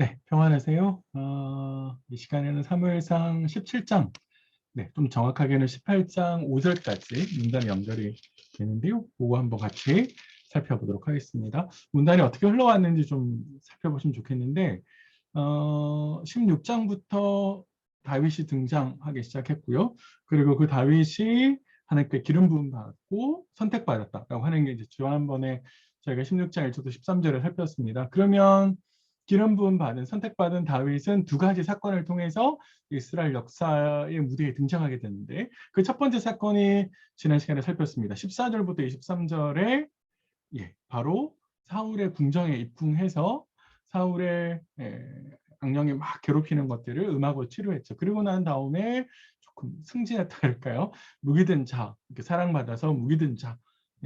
네, 평안하세요. 이 시간에는 사무엘상 17장, 좀 정확하게는 18장 5절까지 문단이 연결이 되는데요. 그거 한번 같이 살펴보도록 하겠습니다. 문단이 어떻게 흘러왔는지 좀 살펴보시면 좋겠는데, 16장부터 다윗이 등장하기 시작했고요. 그리고 그 다윗이 하나님께 기름 부음 받고 선택받았다라고 하는 게 이제 지난번에 저희가 16장 1절부터 13절을 살폈습니다. 그러면 기름 부음 받은 선택받은 다윗은 두 가지 사건을 통해서 이스라엘 역사의 무대에 등장하게 되는데, 그 첫 번째 사건이 지난 시간에 살폈습니다. 14절부터 23절에 바로 사울의 궁정에 입궁해서 사울의 악령이 막 괴롭히는 것들을 음악으로 치료했죠. 그리고 난 다음에 조금 승진했다 할까요? 무기든 자, 이렇게 사랑받아서 무기든 자,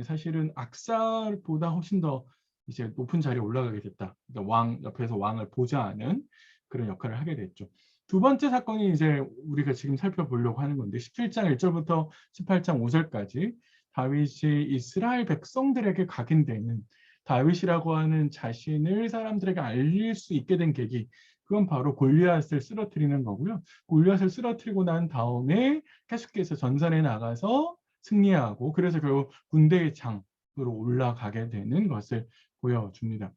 사실은 악살보다 훨씬 더 이제 높은 자리에 올라가게 됐다. 그러니까 왕 옆에서 왕을 보좌하는 그런 역할을 하게 됐죠. 두 번째 사건이 이제 우리가 지금 살펴보려고 하는 건데, 17장 1절부터 18장 5절까지 다윗이 이스라엘 백성들에게 각인되는, 다윗이라고 하는 자신을 사람들에게 알릴 수 있게 된 계기, 그건 바로 골리앗을 쓰러뜨리는 거고요. 골리앗을 쓰러뜨리고 난 다음에 계속해서 전선에 나가서 승리하고, 그래서 결국 군대의 장으로 올라가게 되는 것을 보여줍니다.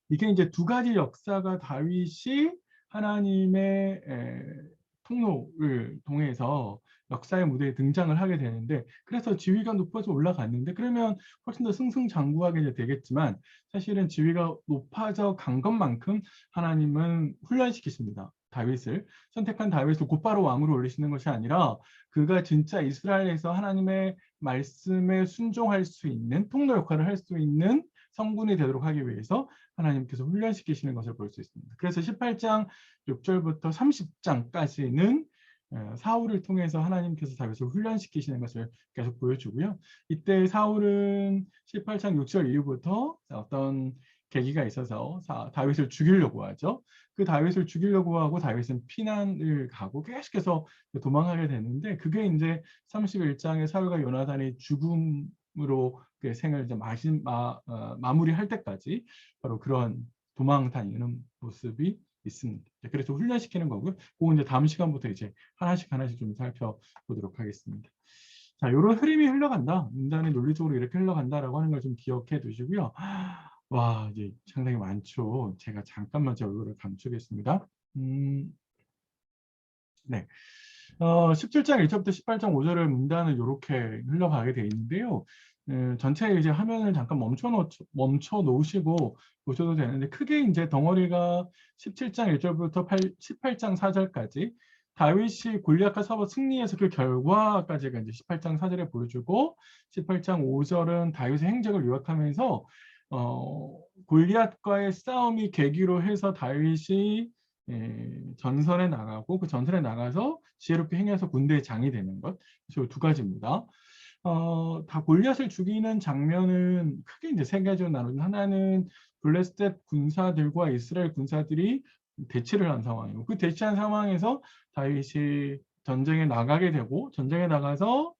이게 이제 두 가지 역사가 다윗이 하나님의 통로를 통해서 역사의 무대에 등장을 하게 되는데, 그래서 지위가 높아져 올라갔는데, 그러면 훨씬 더 승승장구하게 이제 되겠지만, 사실은 지위가 높아져 간 것만큼 하나님은 훈련시키십니다. 다윗을, 선택한 다윗을 곧바로 왕으로 올리시는 것이 아니라, 그가 진짜 이스라엘에서 하나님의 말씀에 순종할 수 있는 통로 역할을 할 수 있는 성군이 되도록 하기 위해서 하나님께서 훈련시키시는 것을 볼 수 있습니다. 그래서 18장 6절부터 30장까지는 사울을 통해서 하나님께서 다윗을 훈련시키시는 것을 계속 보여주고요. 이때 사울은 18장 6절 이후부터 어떤 계기가 있어서 다윗을 죽이려고 하죠. 그 다윗을 죽이려고 하고 다윗은 피난을 가고 계속해서 도망하게 되는데, 그게 이제 31장에 사울과 요나단이 죽음으로 그 생을 이제 마무리할 때까지 바로 그런 도망 다니는 모습이 있습니다. 그래서 훈련시키는 거고요. 그거 이제 다음 시간부터 이제 하나씩 좀 살펴보도록 하겠습니다. 자, 이런 흐름이 흘러간다. 문단이 논리적으로 이렇게 흘러간다라고 하는 걸 좀 기억해 두시고요. 와, 이제 상당히 많죠. 제가 잠깐만 제 얼굴을 감추겠습니다. 네. 17장 1절부터 18장 5절을 문단은 이렇게 흘러가게 돼 있는데요. 전체 이제 화면을 잠깐 멈춰 놓으시고 보셔도 되는데, 크게 이제 덩어리가 17장 1절부터 18장 4절까지 다윗이 골리앗과 싸워 승리해서 그 결과까지가 이제 18장 4절에 보여주고, 18장 5절은 다윗의 행적을 요약하면서 골리앗과의 싸움이 계기로 해서 다윗이 전선에 나가고, 그 전선에 나가서 지혜롭게 행해서 군대의 장이 되는 것, 두 가지입니다. 다 골리앗을 죽이는 장면은 크게 이제 세 가지로 나누는, 하나는 블레셋 군사들과 이스라엘 군사들이 대치를 한 상황이고, 그 대치한 상황에서 다윗이 전쟁에 나가게 되고, 전쟁에 나가서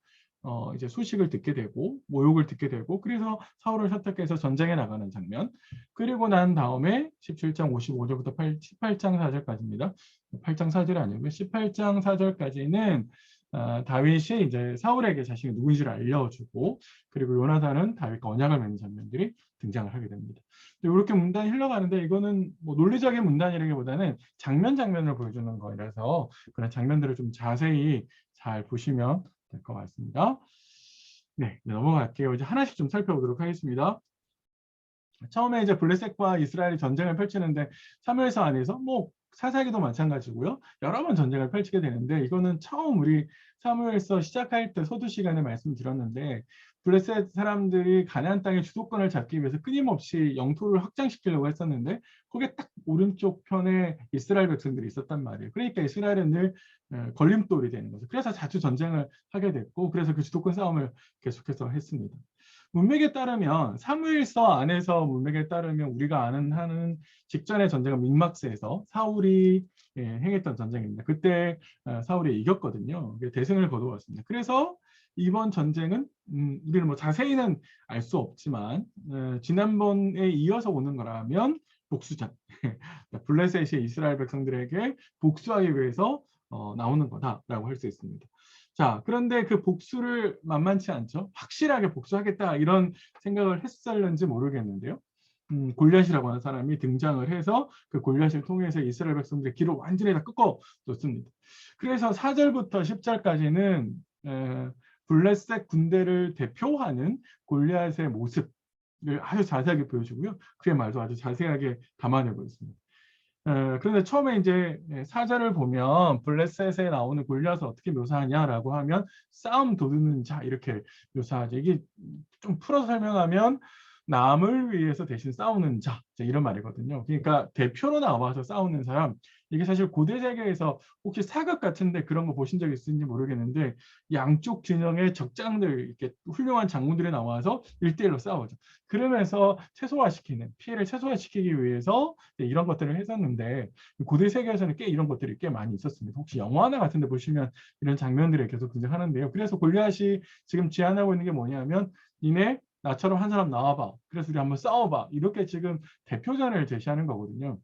이제 소식을 듣게 되고 모욕을 듣게 되고, 그래서 사울을 선택해서 전쟁에 나가는 장면. 그리고 난 다음에 17장 55절부터 18장 4절까지입니다. 8장 4절이 아니고요. 18장 4절까지는 다윗이 이제 사울에게 자신이 누구인지를 알려주고, 그리고 요나단은 다윗과 언약을 맺는 장면들이 등장을 하게 됩니다. 이렇게 문단이 흘러가는데, 이거는 뭐 논리적인 문단이라기보다는 장면을 보여주는 거라서 그런 장면들을 좀 자세히 잘 보시면 될 것 같습니다. 네, 넘어갈게요. 이제 하나씩 좀 살펴보도록 하겠습니다. 처음에 이제 블레셋과 이스라엘이 전쟁을 펼치는데, 사무엘서 안에서 뭐 사사기도 마찬가지고요. 여러 번 전쟁을 펼치게 되는데, 이거는 처음 우리 사무엘서 시작할 때 서두 시간에 말씀드렸는데, 블레셋 사람들이 가나안 땅의 주도권을 잡기 위해서 끊임없이 영토를 확장시키려고 했었는데, 거기에 딱 오른쪽 편에 이스라엘 백성들이 있었단 말이에요. 그러니까 이스라엘은 늘 걸림돌이 되는 거죠. 그래서 자주 전쟁을 하게 됐고, 그래서 그 주도권 싸움을 계속해서 했습니다. 문맥에 따르면, 사무엘서 안에서 문맥에 따르면 우리가 하는 직전의 전쟁은 mikmak스에서 사울이 행했던 전쟁입니다. 그때 사울이 이겼거든요. 대승을 거두었습니다. 그래서 이번 전쟁은 우리는 뭐 자세히는 알 수 없지만 지난번에 이어서 오는 거라면 복수전. 블레셋이 이스라엘 백성들에게 복수하기 위해서 나오는 거다라고 할 수 있습니다. 자, 그런데 그 복수를 만만치 않죠. 확실하게 복수하겠다 이런 생각을 했었는지 모르겠는데요. 골리앗이라고 하는 사람이 등장을 해서 그 골리앗을 통해서 이스라엘 백성들의 길을 완전히 다 꺾어 줬습니다. 그래서 4절부터 10절까지는 블레셋 군대를 대표하는 골리앗의 모습을 아주 자세하게 보여주고요. 그의 말도 아주 자세하게 담아내고 있습니다. 그런데 처음에 이제 4절을 보면 블레셋에 나오는 골리앗을 어떻게 묘사하냐라고 하면 싸움 도두는 자 이렇게 묘사하죠. 이게 좀 풀어서 설명하면 남을 위해서 대신 싸우는 자 이런 말이거든요. 그러니까 대표로 나와서 싸우는 사람. 이게 사실 고대 세계에서 혹시 사극 같은데 그런 거 보신 적 있는지 모르겠는데 양쪽 진영의 적장들 이렇게 훌륭한 장군들이 나와서 1대1로 싸우죠. 그러면서 최소화시키는 피해를 최소화시키기 위해서 이런 것들을 했었는데 고대 세계에서는 꽤 이런 것들이 꽤 많이 있었습니다. 혹시 영화나 같은 데 보시면 이런 장면들이 계속 등장하는데요. 그래서 골리앗이 지금 제안하고 있는 게 뭐냐면 니네 나처럼 한 사람 나와봐. 그래서 우리 한번 싸워봐. 이렇게 지금 대표전을 제시하는 거거든요.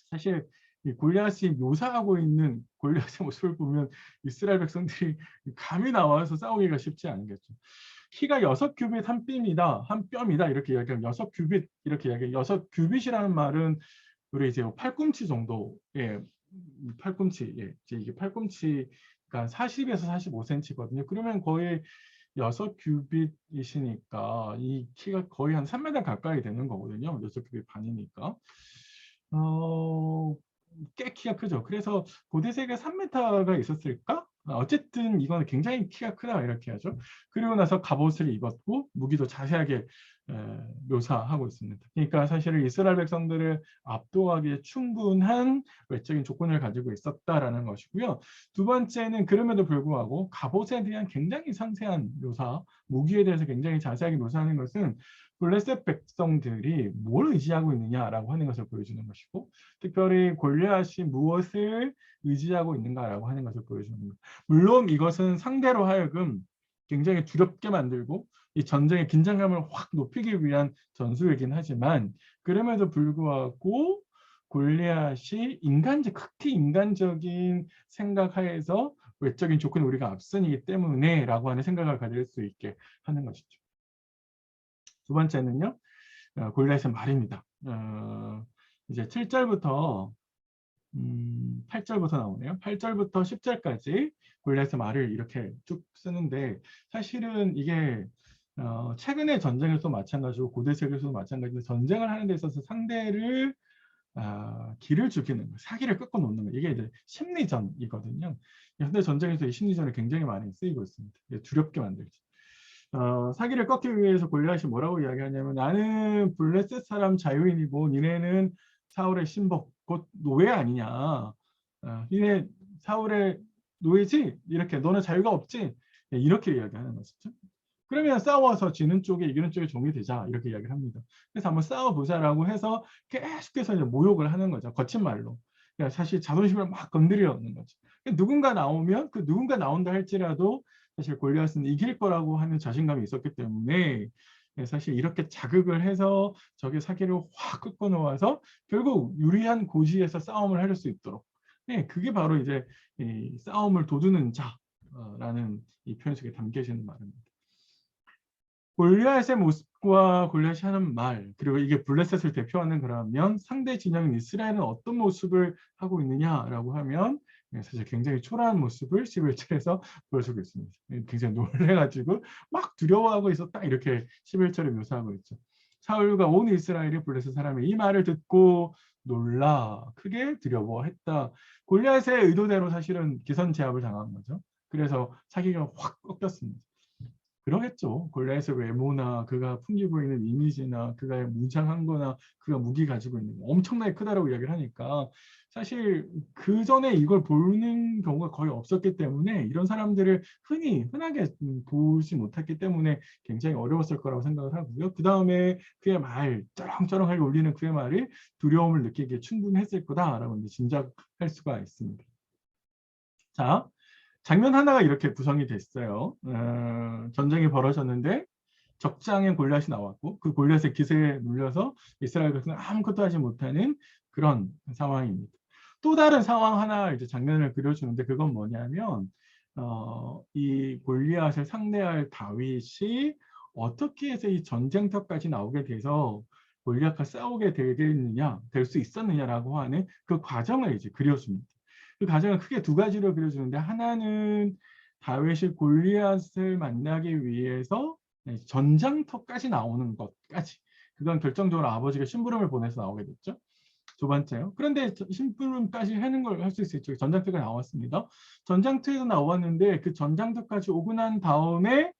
사실 이 골리앗이 묘사하고 있는 골리앗의 모습을 보면 이스라엘 백성들이 감히 나와서 싸우기가 쉽지 않겠죠. 키가 6규빗 한 뼘이다, 한 뼘이다 이렇게 이야기하면 6규빗 이렇게 이야기해요. 6규빗이라는 말은 우리 이제 팔꿈치 정도의 팔꿈치, 이게 팔꿈치가 40에서 45cm거든요. 그러면 거의 6규빗이시니까 이 키가 거의 한 3m 가까이 되는 거거든요. 6규빗 반이니까. 꽤 키가 크죠. 그래서 고대 세계 3m가 있었을까? 어쨌든 이거는 굉장히 키가 크다 이렇게 하죠. 그리고 나서 갑옷을 입었고 무기도 자세하게 묘사하고 있습니다. 그러니까 사실은 이스라엘 백성들을 압도하기에 충분한 외적인 조건을 가지고 있었다라는 것이고요. 두 번째는 그럼에도 불구하고 갑옷에 대한 굉장히 상세한 묘사, 무기에 대해서 굉장히 자세하게 묘사하는 것은 블레셋 백성들이 뭘 의지하고 있느냐라고 하는 것을 보여주는 것이고 특별히 골리앗이 무엇을 의지하고 있는가라고 하는 것을 보여주는 것. 물론 이것은 상대로 하여금 굉장히 두렵게 만들고 이 전쟁의 긴장감을 확 높이기 위한 전술이긴 하지만 그럼에도 불구하고 골리앗이 극히 인간적인 생각하에서 외적인 조건이 우리가 앞선이기 때문에 라고 하는 생각을 가질 수 있게 하는 것이죠. 두 번째는요. 골리앗의 말입니다. 이제 7절부터 8절부터 나오네요. 8절부터 10절까지 골리앗의 말을 이렇게 쭉 쓰는데 사실은 이게 최근의 전쟁에서도 마찬가지고 고대 세계에서도 마찬가지인데 전쟁을 하는 데 있어서 상대를 기를 죽이는 거, 사기를 꺾어 놓는 거 이게 이제 심리전이거든요. 현대 전쟁에서 이 심리전이 굉장히 많이 쓰이고 있습니다. 두렵게 만들죠. 사기를 꺾기 위해서 골리앗이 뭐라고 이야기하냐면 나는 블레셋 사람 자유인이고 니네는 사울의 신복 곧 노예 아니냐. 니네 사울의 노예지? 이렇게 너는 자유가 없지? 이렇게 이야기하는 것이죠. 그러면 싸워서 지는 쪽에 이기는 쪽에 종이 되자 이렇게 이야기를 합니다. 그래서 한번 싸워보자라고 해서 계속해서 이제 모욕을 하는 거죠. 거친 말로. 그러니까 사실 자존심을 막 건드리는 거죠. 누군가 나오면 그 누군가 나온다 할지라도 사실 골리앗은 이길 거라고 하는 자신감이 있었기 때문에 사실 이렇게 자극을 해서 적의 사기를 확 꺾어 놓아서 결국 유리한 고지에서 싸움을 할 수 있도록 그게 바로 이제 이 싸움을 도두는 자라는 이 표현 속에 담겨져 있는 말입니다. 골리앗의 모습과 골리앗이 하는 말 그리고 이게 블레셋을 대표하는 그러면 상대 진영인 이스라엘은 어떤 모습을 하고 있느냐라고 하면 사실 굉장히 초라한 모습을 11절에서 보여주고 있습니다. 굉장히 놀래가지고 막 두려워하고 있었다 이렇게 11절에 묘사하고 있죠. 사울과 온 이스라엘이 블레셋 사람의 이 말을 듣고 놀라 크게 두려워했다. 골리앗의 의도대로 사실은 기선제압을 당한 거죠. 그래서 사기가 확 꺾였습니다. 그러겠죠. 골리앗의 외모나 그가 풍기고 있는 이미지나 그가 무장한 거나 그가 무기 가지고 있는 거 엄청나게 크다라고 이야기를 하니까 사실 그 전에 이걸 보는 경우가 거의 없었기 때문에 이런 사람들을 흔하게 보지 못했기 때문에 굉장히 어려웠을 거라고 생각을 하고요. 그 다음에 그의 말, 쩌렁쩌렁하게 울리는 그의 말이 두려움을 느끼기에 충분했을 거다라고 이제 짐작할 수가 있습니다. 자, 장면 하나가 이렇게 구성이 됐어요. 전쟁이 벌어졌는데 적장에 골리앗이 나왔고 그 골리앗의 기세에 눌려서 이스라엘 백성은 아무것도 하지 못하는 그런 상황입니다. 또 다른 상황 하나 이제 장면을 그려주는데 그건 뭐냐면 이 골리앗을 상대할 다윗이 어떻게 해서 이 전쟁터까지 나오게 돼서 골리앗과 싸우게 되겠느냐, 될 수 있었느냐라고 하는 그 과정을 이제 그려줍니다. 그 과정을 크게 두 가지로 그려주는데 하나는 다윗이 골리앗을 만나기 위해서 전장터까지 나오는 것까지 그건 결정적으로 아버지가 심부름을 보내서 나오게 됐죠. 두 번째요. 그런데 심부름까지 하는 걸 할 수 있었죠. 전장터가 나왔습니다. 전장터에서 나왔는데 그 전장터까지 오고 난 다음에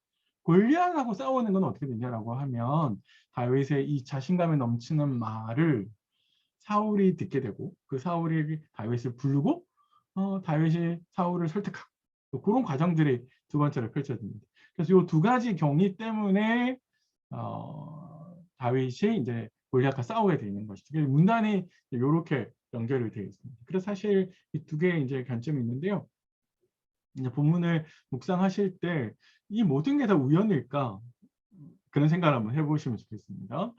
골리앗하고 싸우는 건 어떻게 되냐라고 하면 다윗의 이 자신감에 넘치는 말을 사울이 듣게 되고 그 사울이 다윗을 부르고 다윗이 사울을 설득하고 그런 과정들이 두 번째로 펼쳐집니다. 그래서 이 두 가지 경위 때문에 다윗이 이제 골리앗과 싸우게 되는 것이죠. 문단이 이렇게 연결이 되어 있습니다. 그래서 사실 이 두 개의 이제 관점이 있는데요. 이제 본문을 묵상하실 때 이 모든 게 다 우연일까? 그런 생각을 한번 해보시면 좋겠습니다.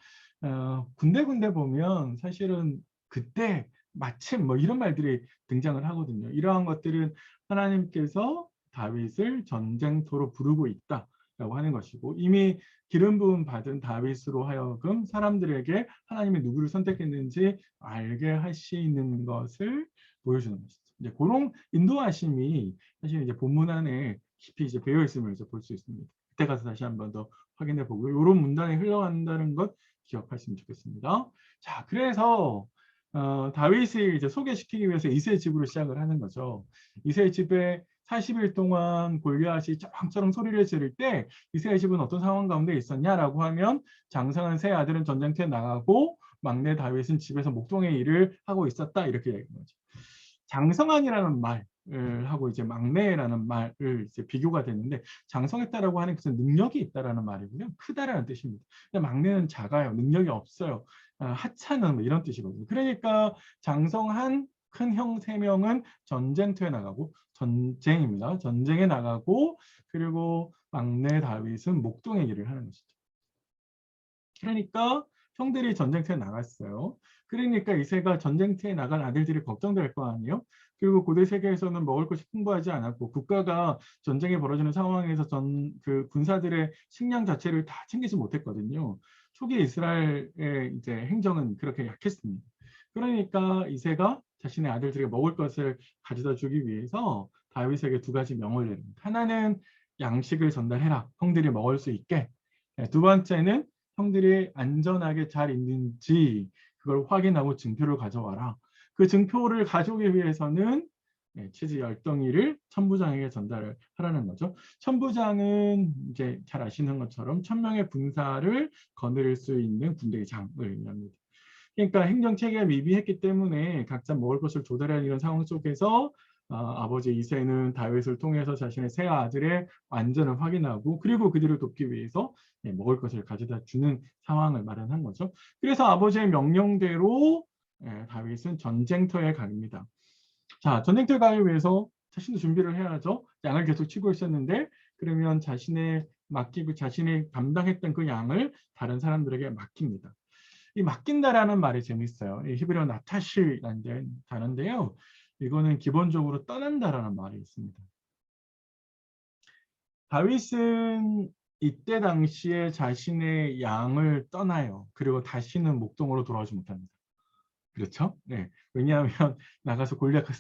군데군데 보면 사실은 그때 마침 뭐 이런 말들이 등장을 하거든요. 이러한 것들은 하나님께서 다윗을 전쟁터로 부르고 있다라고 하는 것이고 이미 기름 부음 받은 다윗으로 하여금 사람들에게 하나님이 누구를 선택했는지 알게 하시는 것을 보여주는 것이죠. 이제 그런 인도하심이 사실 이제 본문 안에 깊이 이제 배어 있음을 이제 볼 수 있습니다. 그때 가서 다시 한번 더 확인해 보고요. 이런 문단이 흘러간다는 것 기억하시면 좋겠습니다. 자, 그래서 다윗을 이제 소개시키기 위해서 이새의 집으로 시작을 하는 거죠. 이새의 집에 40일 동안 골리앗이 쩌렁쩌렁 소리를 지를 때 이새의 집은 어떤 상황 가운데 있었냐라고 하면 장성한 세 아들은 전쟁터에 나가고 막내 다윗은 집에서 목동의 일을 하고 있었다 이렇게 얘기하는 거죠. 장성한이라는 말을 하고 이제 막내라는 말을 이제 비교가 되는데 장성했다라고 하는 것은 능력이 있다라는 말이고요. 크다라는 뜻입니다. 근데 막내는 작아요. 능력이 없어요. 하찮은 뭐 이런 뜻이거든요. 그러니까 장성한 큰 형 3명은 전쟁터에 나가고 전쟁입니다. 전쟁에 나가고 그리고 막내 다윗은 목동의 일을 하는 것이죠. 그러니까 형들이 전쟁터에 나갔어요. 그러니까 이새가 전쟁터에 나간 아들들이 걱정될 거 아니에요? 그리고 고대 세계에서는 먹을 것이 풍부하지 않았고 국가가 전쟁이 벌어지는 상황에서 그 군사들의 식량 자체를 다 챙기지 못했거든요. 초기 이스라엘의 이제 행정은 그렇게 약했습니다. 그러니까 이새가 자신의 아들들에게 먹을 것을 가져다 주기 위해서 다윗에게 두 가지 명을 내립니다. 하나는 양식을 전달해라. 형들이 먹을 수 있게. 두 번째는 형들이 안전하게 잘 있는지 그걸 확인하고 증표를 가져와라. 그 증표를 가져오기 위해서는 치즈 10덩이를 천부장에게 전달을 하라는 거죠. 천부장은 이제 잘 아시는 것처럼 1000명의 군사를 거느릴 수 있는 군대의 장을 의미합니다. 그러니까 행정체계가 미비했기 때문에 각자 먹을 것을 조달하는 이런 상황 속에서 아버지 이새는 다윗을 통해서 자신의 세 아들의 안전을 확인하고 그리고 그들을 돕기 위해서 먹을 것을 가져다 주는 상황을 마련한 거죠. 그래서 아버지의 명령대로 다윗은 전쟁터에 갑니다. 자, 전쟁터에 가기 위해서 자신도 준비를 해야죠. 양을 계속 치고 있었는데 그러면 자신이 감당했던 그 양을 다른 사람들에게 맡깁니다. 이 맡긴다라는 말이 재밌어요. 이 히브리어 나타실이라는 단어인데요. 이거는 기본적으로 떠난다라는 말이 있습니다. 다윗은 이때 당시에 자신의 양을 떠나요. 그리고 다시는 목동으로 돌아오지 못합니다. 그렇죠? 네. 왜냐하면 나가서 골리앗과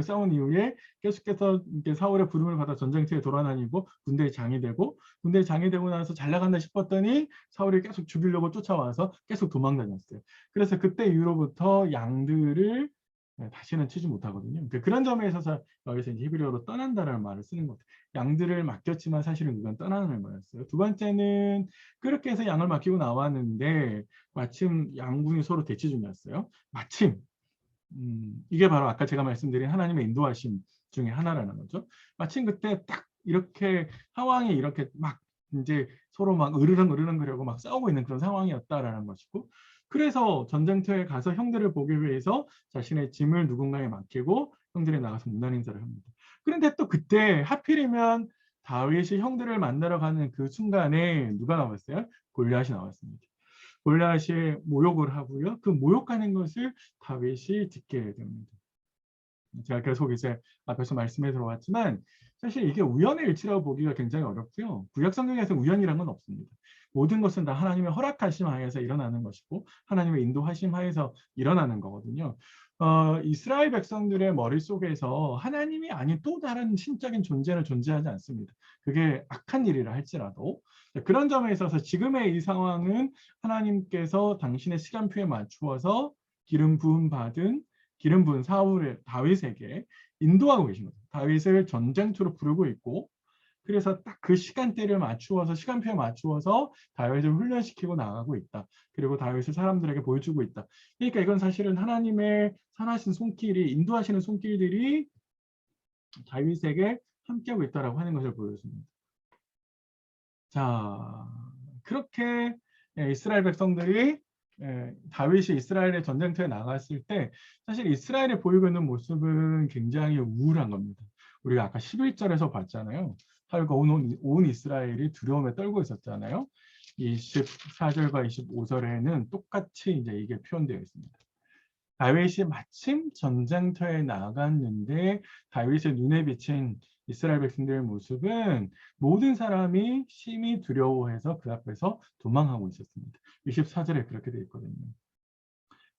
싸운 이후에 계속해서 사울의 부름을 받아 전쟁터에 돌아다니고 군대의 장이 되고 군대의 장이 되고 나서 잘 나간다 싶었더니 사울이 계속 죽이려고 쫓아와서 계속 도망다녔어요. 그래서 그때 이후로부터 양들을 다시는 치지 못하거든요. 그러니까 그런 점에 있어서 여기서 이제 히브리어로 떠난다라는 말을 쓰는 것 같아요. 양들을 맡겼지만 사실은 그건 떠나는 거였어요. 두 번째는 그렇게 해서 양을 맡기고 나왔는데 마침 양군이 서로 대치 중이었어요. 마침 이게 바로 아까 제가 말씀드린 하나님의 인도하심 중에 하나라는 거죠. 마침 그때 딱 이렇게 상황이 이렇게 막 이제 서로 막 으르렁거리고 막 싸우고 있는 그런 상황이었다라는 것이고 그래서 전쟁터에 가서 형들을 보기 위해서 자신의 짐을 누군가에 맡기고 형들이 나가서 문난 인사를 합니다. 그런데 또 그때 하필이면 다윗이 형들을 만나러 가는 그 순간에 누가 나왔어요? 골리앗이 나왔습니다. 골리앗이 모욕을 하고요. 그 모욕하는 것을 다윗이 듣게 됩니다. 제가 계속 이제 앞에서 말씀해 들어왔지만 사실 이게 우연의 일치라고 보기가 굉장히 어렵고요. 구약 성경에서 우연이란 건 없습니다. 모든 것은 다 하나님의 허락하심 하에서 일어나는 것이고 하나님의 인도하심 하에서 일어나는 거거든요. 이스라엘 백성들의 머릿속에서 하나님이 아닌 또 다른 신적인 존재는 존재하지 않습니다. 그게 악한 일이라 할지라도 그런 점에 있어서 지금의 이 상황은 하나님께서 당신의 시간표에 맞추어서 기름 부음 받은 기름 부은 사울의 다윗에게 인도하고 계신 거죠. 다윗을 전쟁터로 부르고 있고 그래서 딱 그 시간대를 맞추어서 시간표에 맞추어서 다윗을 훈련시키고 나가고 있다. 그리고 다윗을 사람들에게 보여주고 있다. 그러니까 이건 사실은 하나님의 선하신 손길이 인도하시는 손길들이 다윗에게 함께하고 있다라고 하는 것을 보여줍니다. 자, 그렇게 이스라엘 백성들이 다윗이 이스라엘의 전쟁터에 나갔을 때 사실 이스라엘이 보이고 있는 모습은 굉장히 우울한 겁니다. 우리가 아까 11절에서 봤잖아요. 하루가 온 이스라엘이 두려움에 떨고 있었잖아요. 24절과 25절에는 똑같이 이제 이게 표현되어 있습니다. 다윗이 마침 전쟁터에 나갔는데 다윗의 눈에 비친 이스라엘 백성들의 모습은 모든 사람이 심히 두려워해서 그 앞에서 도망하고 있었습니다. 24절에 그렇게 되어 있거든요.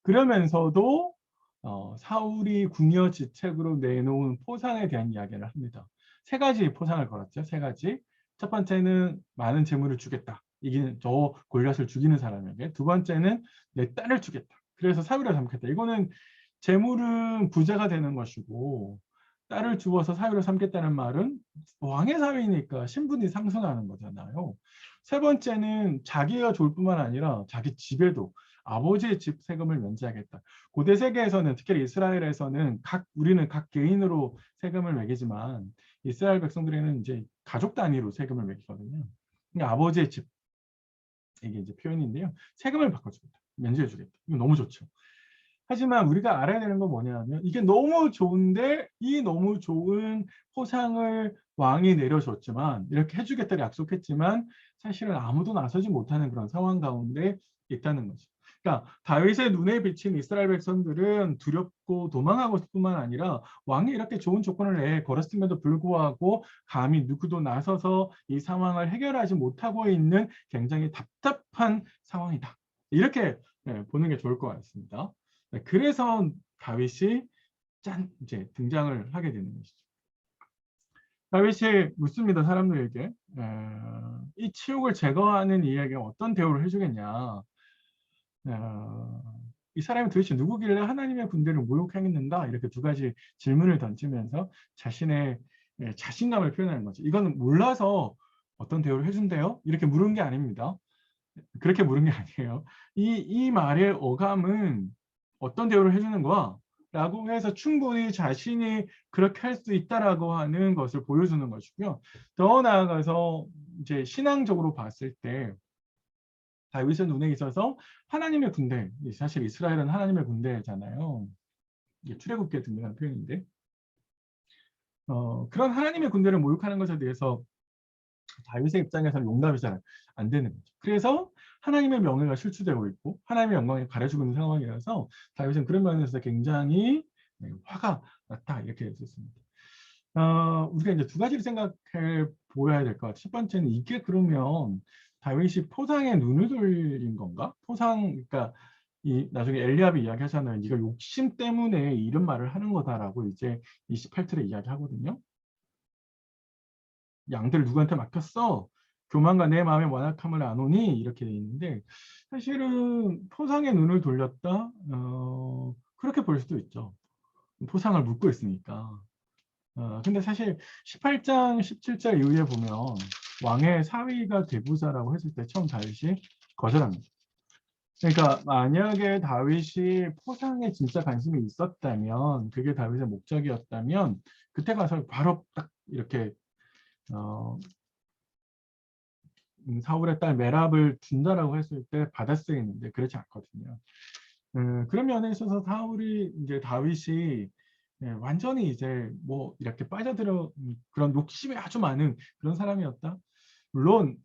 그러면서도 사울이 궁여지책으로 내놓은 포상에 대한 이야기를 합니다. 세 가지 포상을 걸었죠. 세 가지. 첫 번째는 많은 재물을 주겠다. 이기는 저 골리앗을 죽이는 사람에게. 두 번째는 내 딸을 주겠다. 그래서 사위를 삼겠다. 이거는 재물은 부자가 되는 것이고 딸을 주어서 사위를 삼겠다는 말은 왕의 사위니까 신분이 상승하는 거잖아요. 세 번째는 자기가 좋을 뿐만 아니라 자기 집에도 아버지의 집 세금을 면제하겠다. 고대 세계에서는 특히 이스라엘에서는 우리는 각 개인으로 세금을 매기지만 이스라엘 백성들에는 이제 가족 단위로 세금을 매기거든요. 그러니까 아버지의 집 이게 이제 표현인데요. 세금을 바꿔주겠다. 면제해주겠다. 이거 너무 좋죠. 하지만 우리가 알아야 되는 건 뭐냐면 이게 너무 좋은데 이 너무 좋은 포상을 왕이 내려줬지만 이렇게 해주겠다고 약속했지만 사실은 아무도 나서지 못하는 그런 상황 가운데 있다는 거죠. 그러니까 다윗의 눈에 비친 이스라엘 백성들은 두렵고 도망하고 싶을 뿐만 아니라 왕이 이렇게 좋은 조건을 걸었음에도 불구하고 감히 누구도 나서서 이 상황을 해결하지 못하고 있는 굉장히 답답한 상황이다. 이렇게 보는 게 좋을 것 같습니다. 그래서 다윗이 이제 등장을 하게 되는 것이죠. 다윗이 묻습니다. 사람들에게 이 치욕을 제거하는 이에게 어떤 대우를 해주겠냐. 이 사람이 도대체 누구길래 하나님의 군대를 모욕하겠는가 이렇게 두 가지 질문을 던지면서 자신의 자신감을 표현하는 거죠. 이건 몰라서 어떤 대우를 해준대요? 이렇게 물은 게 아닙니다. 그렇게 물은 게 아니에요. 이 말의 어감은 어떤 대우를 해주는 거야? 라고 해서 충분히 자신이 그렇게 할 수 있다라고 하는 것을 보여주는 것이고요. 더 나아가서 이제 신앙적으로 봤을 때 다윗의 눈에 있어서 하나님의 군대, 사실 이스라엘은 하나님의 군대잖아요. 이게 출애굽기에 등장하는 표현인데 그런 하나님의 군대를 모욕하는 것에 대해서 다윗의 입장에서는 용납이 잘 안 되는 거죠. 그래서 하나님의 명예가 실추되고 있고 하나님의 영광이 가려지고 있는 상황이라서 다윗은 그런 면에서 굉장히 화가 났다 이렇게 했었습니다. 우리가 이제 두 가지를 생각해 보아야 될 것 같아요. 첫 번째는 이게 그러면 다윗이 포상에 눈을 돌린 건가? 그러니까 나중에 엘리압이 이야기하잖아요. 네가 욕심 때문에 이런 말을 하는 거다라고 이제 28절에 이야기하거든요. 양들 누구한테 맡겼어? 교만과 내 마음의 완악함을 아노니 이렇게 돼 있는데 사실은 포상에 눈을 돌렸다 그렇게 볼 수도 있죠. 포상을 묻고 있으니까. 근데 사실 18장 17절 이후에 보면 왕의 사위가 되부자라고 했을 때 처음 다윗이 거절합니다. 그러니까 만약에 다윗이 포상에 진짜 관심이 있었다면 그게 다윗의 목적이었다면 그때 가서 바로 딱 이렇게 사울의 딸 메랍을 준다라고 했을 때 받았어야 했는데 그렇지 않거든요. 그런 면에 있어서 다윗이 완전히 이제 뭐 이렇게 빠져들어 그런 욕심이 아주 많은 그런 사람이었다. 물론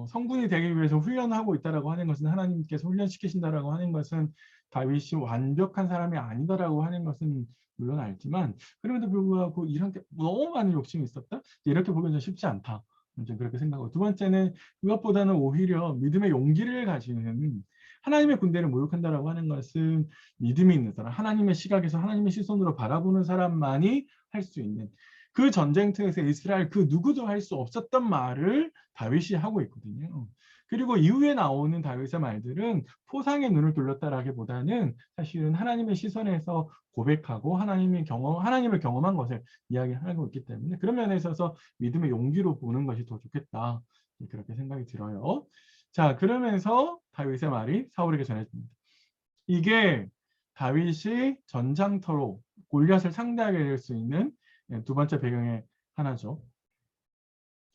성군이 되기 위해서 훈련하고 있다라고 하는 것은 하나님께서 훈련시키신다라고 하는 것은 다윗이 완벽한 사람이 아니다라고 하는 것은 물론 알지만 그럼에도 불구하고 이런 게 너무 많은 욕심이 있었다. 이렇게 보기는 좀 쉽지 않다. 좀 그렇게 생각하고 두 번째는 그것보다는 오히려 믿음의 용기를 가지는 하나님의 군대를 모욕한다라고 하는 것은 믿음이 있는 사람, 하나님의 시각에서 하나님의 시선으로 바라보는 사람만이 할 수 있는 그 전쟁터에서 이스라엘 그 누구도 할 수 없었던 말을 다윗이 하고 있거든요. 그리고 이후에 나오는 다윗의 말들은 포상의 눈을 돌렸다라기보다는 사실은 하나님의 시선에서 고백하고 하나님을 경험한 것을 이야기하고 있기 때문에 그런 면에 있어서 믿음의 용기로 보는 것이 더 좋겠다. 그렇게 생각이 들어요. 자, 그러면서 다윗의 말이 사울에게 전해집니다. 이게 다윗이 전장터로 골리앗을 상대하게 될 수 있는 두 번째 배경의 하나죠.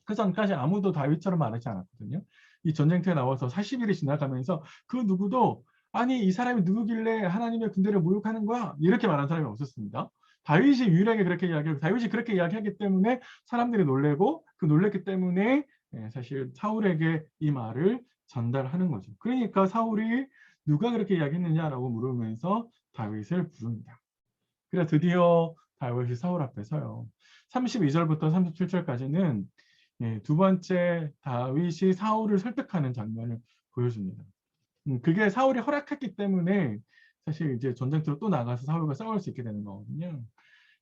그 전까지 아무도 다윗처럼 말하지 않았거든요. 이 전쟁터에 나와서 40일이 지나가면서 그 누구도 아니 이 사람이 누구길래 하나님의 군대를 모욕하는 거야? 이렇게 말한 사람이 없었습니다. 다윗이 유일하게 그렇게 이야기하고 다윗이 그렇게 이야기하기 때문에 사람들이 놀래고 그 놀랬기 때문에 사실 사울에게 이 말을 전달하는 거죠. 그러니까 사울이 누가 그렇게 이야기했느냐라고 물으면서 다윗을 부릅니다. 그래서 드디어 다윗이 사울 앞에 서요. 32절부터 37절까지는 두 번째 다윗이 사울을 설득하는 장면을 보여줍니다. 그게 사울이 허락했기 때문에 사실 이제 전쟁터로 또 나가서 사울과 싸울 수 있게 되는 거거든요.